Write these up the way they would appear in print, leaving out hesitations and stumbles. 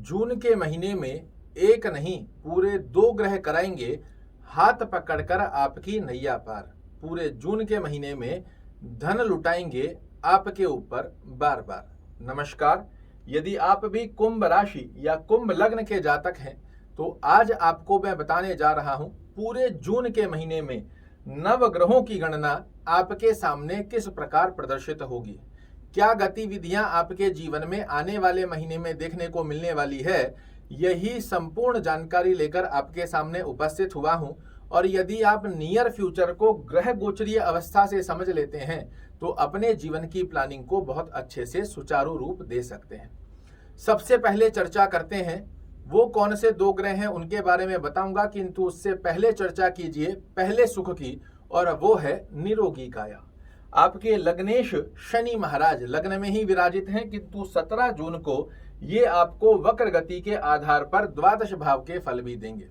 जून के महीने में एक नहीं पूरे 2 ग्रह कराएंगे हाथ पकड़कर आपकी नैया पार। पूरे जून के महीने में धन लुटाएंगे आपके ऊपर बार बार। नमस्कार, यदि आप भी कुंभ राशि या कुंभ लग्न के जातक हैं तो आज आपको मैं बताने जा रहा हूं पूरे जून के महीने में नवग्रहों की गणना आपके सामने किस प्रकार प्रदर्शित होगी, क्या गतिविधियां आपके जीवन में आने वाले महीने में देखने को मिलने वाली है। यही संपूर्ण जानकारी लेकर आपके सामने उपस्थित हुआ हूं। और यदि आप नियर फ्यूचर को ग्रह गोचरीय अवस्था से समझ लेते हैं तो अपने जीवन की प्लानिंग को बहुत अच्छे से सुचारू रूप दे सकते हैं। सबसे पहले चर्चा करते हैं वो कौन से 2 ग्रह हैं, उनके बारे में बताऊंगा, किंतु उससे पहले चर्चा कीजिए पहले सुख की, और वो है निरोगी काया। आपके लग्नेश शनि महाराज लग्न में ही विराजित हैं, किंतु 17 जून को ये आपको वक्र गति के आधार पर द्वादश भाव के फल भी देंगे।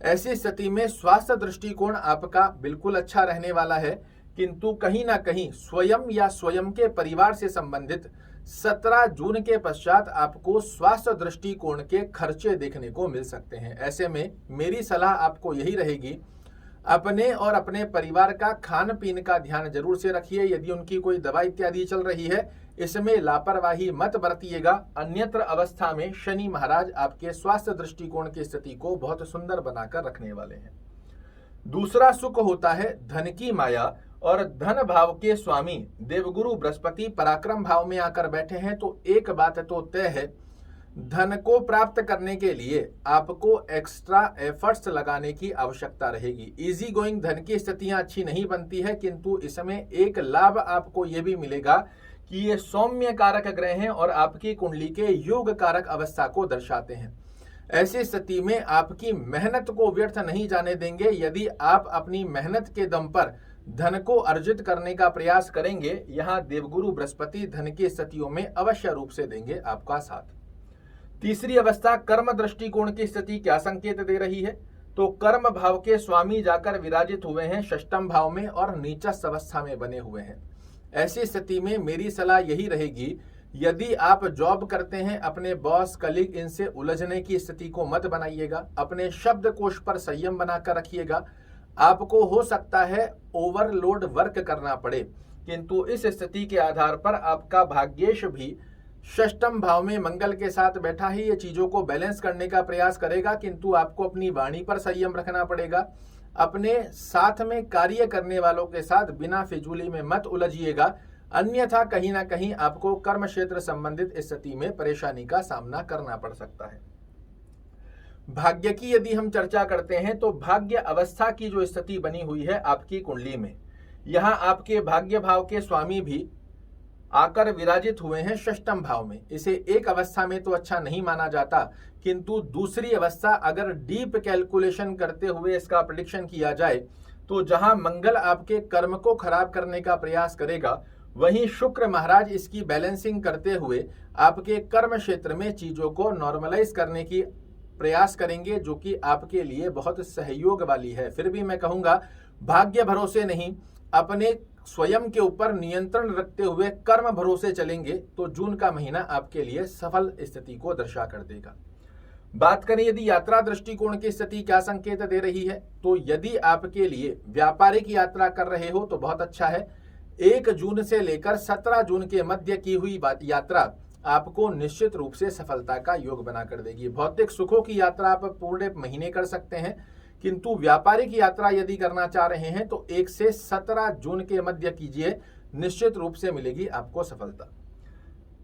ऐसी स्थिति में स्वास्थ्य दृष्टिकोण आपका बिल्कुल अच्छा रहने वाला है, किंतु कहीं ना कहीं स्वयं या स्वयं के परिवार से संबंधित 17 जून के पश्चात आपको स्वास्थ्य दृष्टिकोण के खर्चे देखने को मिल सकते हैं। ऐसे में मेरी सलाह आपको यही रहेगी, अपने और अपने परिवार का खान पीन का ध्यान जरूर से रखिए। यदि उनकी कोई दवा इत्यादि चल रही है, इसमें लापरवाही मत बरतिएगा, अन्यत्र अवस्था में शनि महाराज आपके स्वास्थ्य दृष्टिकोण की स्थिति को बहुत सुंदर बनाकर रखने वाले हैं। दूसरा सुख होता है धन की माया, और धन भाव के स्वामी देवगुरु बृहस्पति पराक्रम भाव में आकर बैठे हैं, तो एक बात तो तय है, धन को प्राप्त करने के लिए आपको एक्स्ट्रा एफर्ट्स लगाने की आवश्यकता रहेगी। इजी गोइंग धन की स्थितियां अच्छी नहीं बनती है, किंतु इसमें एक लाभ आपको यह भी मिलेगा कि ये सौम्य कारक ग्रह हैं और आपकी कुंडली के योग कारक अवस्था को दर्शाते हैं। ऐसी स्थिति में आपकी मेहनत को व्यर्थ नहीं जाने देंगे। यदि आप अपनी मेहनत के दम पर धन को अर्जित करने का प्रयास करेंगे, यहाँ देवगुरु बृहस्पति धन की स्थितियों में अवश्य रूप से देंगे आपका साथ। तीसरी अवस्था कर्म दृष्टिकोण की स्थिति क्या संकेत दे रही है, तो कर्म भाव के स्वामी जाकर विराजित हुए हैं षष्ठम भाव में और नीचस्थ अवस्था में बने हुए हैं। ऐसी स्थिति में मेरी सलाह यही रहेगी, यदि आप जॉब करते हैं, अपने बॉस कलीग इनसे उलझने की स्थिति को मत बनाइएगा। अपने शब्दकोश पर संयम बनाकर रखिएगा। आपको हो सकता है ओवरलोड वर्क करना पड़े, किंतु इस स्थिति के आधार पर आपका भाग्येश भी षष्ठम भाव में मंगल के साथ बैठा ही ये चीजों को बैलेंस करने का प्रयास करेगा, किंतु आपको अपनी वाणी पर संयम रखना पड़ेगा। अपने साथ में कार्य करने वालों के साथ बिना फिजूली में मत उलझिएगा, अन्यथा कहीं ना कहीं आपको कर्म क्षेत्र संबंधित स्थिति में परेशानी का सामना करना पड़ सकता है। भाग्य की यदि हम चर्चा करते हैं तो भाग्य अवस्था की जो स्थिति बनी हुई है आपकी कुंडली में, यहाँ आपके भाग्य भाव के स्वामी भी आकर विराजित हुए हैं षष्ठम भाव में। इसे एक अवस्था में तो अच्छा नहीं माना जाता, किंतु दूसरी अवस्था अगर डीप कैलकुलेशन करते हुए इसका प्रेडिक्शन किया जाए तो जहां मंगल आपके कर्म को खराब करने का प्रयास करेगा, वहीं शुक्र महाराज इसकी बैलेंसिंग करते हुए आपके कर्म क्षेत्र में चीजों को नॉर्मलाइज करने की प्रयास करेंगे, जो कि आपके लिए बहुत सहयोग वाली है। फिर भी मैं कहूंगा, भाग्य भरोसे नहीं, अपने स्वयं के ऊपर नियंत्रण रखते हुए कर्म भरोसे चलेंगे तो जून का महीना आपके लिए सफल स्थिति को दर्शा कर देगा। बात करें यदि यात्रा दृष्टिकोण की स्थिति क्या संकेत दे रही है, तो यदि आपके लिए व्यापारिक यात्रा कर रहे हो तो बहुत अच्छा है। 1 जून से लेकर 17 जून के मध्य की हुई यात्रा आपको निश्चित रूप से सफलता का योग बना कर देगी। भौतिक सुखों की यात्रा आप पूरे महीने कर सकते हैं, किंतु व्यापारिक यात्रा यदि करना चाह रहे हैं तो 1 से 17 जून के मध्य कीजिए, निश्चित रूप से मिलेगी आपको सफलता।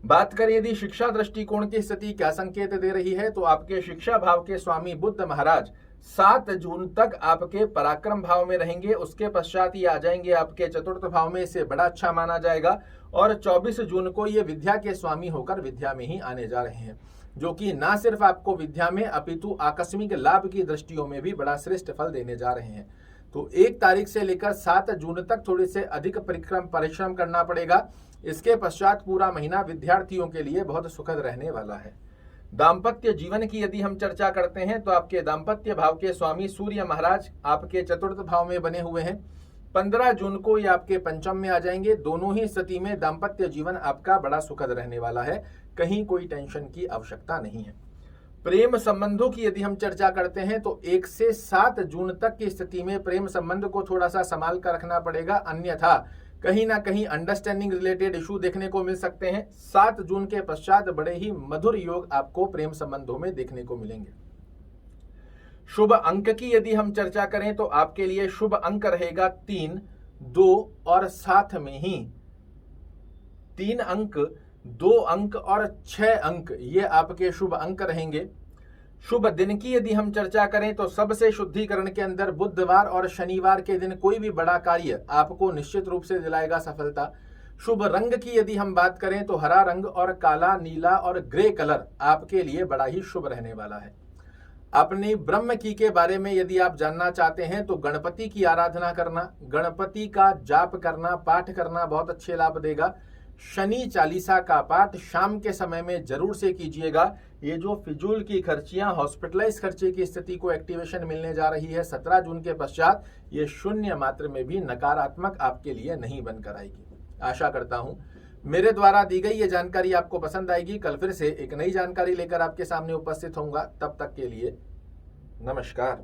बात करें यदि शिक्षा दृष्टिकोण की स्थिति क्या संकेत दे रही है, तो आपके शिक्षा भाव के स्वामी बुध महाराज 7 जून तक आपके पराक्रम भाव में रहेंगे। उसके पश्चात ये आ जाएंगे आपके चतुर्थ भाव में, इसे बड़ा अच्छा माना जाएगा। और 24 जून को ये विद्या के स्वामी होकर विद्या में ही आने जा रहे हैं, जो कि ना सिर्फ आपको विद्या में अपितु आकस्मिक लाभ की दृष्टियों में भी बड़ा श्रेष्ठ फल देने जा रहे हैं। तो 1 तारीख से लेकर 7 जून तक थोड़ी से अधिक परिश्रम करना पड़ेगा। इसके पश्चात पूरा महीना विद्यार्थियों के लिए बहुत सुखद रहने वाला है। दाम्पत्य जीवन की यदि हम चर्चा करते हैं तो आपके दाम्पत्य भाव के स्वामी सूर्य महाराज आपके चतुर्थ भाव में बने हुए हैं। 15 जून को ये आपके पंचम में आ जाएंगे। दोनों ही स्थिति में दाम्पत्य जीवन आपका बड़ा सुखद रहने वाला है, कहीं कोई टेंशन की आवश्यकता नहीं है। प्रेम संबंधों की यदि हम चर्चा करते हैं तो 1 से 7 जून तक की स्थिति में प्रेम संबंध को थोड़ा सा संभाल कर रखना पड़ेगा, अन्यथा कहीं ना कहीं अंडरस्टैंडिंग रिलेटेड इशू देखने को मिल सकते हैं। 7 जून के पश्चात बड़े ही मधुर योग आपको प्रेम संबंधों में देखने को मिलेंगे। शुभ अंक की यदि हम चर्चा करें तो आपके लिए शुभ अंक रहेगा 3, 2 और साथ में ही 3 अंक, 2 अंक और 6 अंक, ये आपके शुभ अंक रहेंगे। शुभ दिन की यदि हम चर्चा करें तो सबसे शुद्धिकरण के अंदर बुधवार और शनिवार के दिन कोई भी बड़ा कार्य आपको निश्चित रूप से दिलाएगा सफलता। शुभ रंग की यदि हम बात करें तो हरा रंग और काला, नीला और ग्रे कलर आपके लिए बड़ा ही शुभ रहने वाला है। अपनी ब्रह्म की के बारे में यदि आप जानना चाहते हैं तो गणपति की आराधना करना, गणपति का जाप करना, पाठ करना बहुत अच्छे लाभ देगा। शनि चालीसा का पाठ शाम के समय में जरूर से कीजिएगा। ये जो फिजूल की खर्चियां, हॉस्पिटलाइज खर्चे की स्थिति को एक्टिवेशन मिलने जा रही है 17 जून के पश्चात, ये शून्य मात्र में भी नकारात्मक आपके लिए नहीं बनकर आएगी। आशा करता हूं मेरे द्वारा दी गई ये जानकारी आपको पसंद आएगी। कल फिर से एक नई जानकारी लेकर आपके सामने उपस्थित होऊंगा। तब तक के लिए नमस्कार।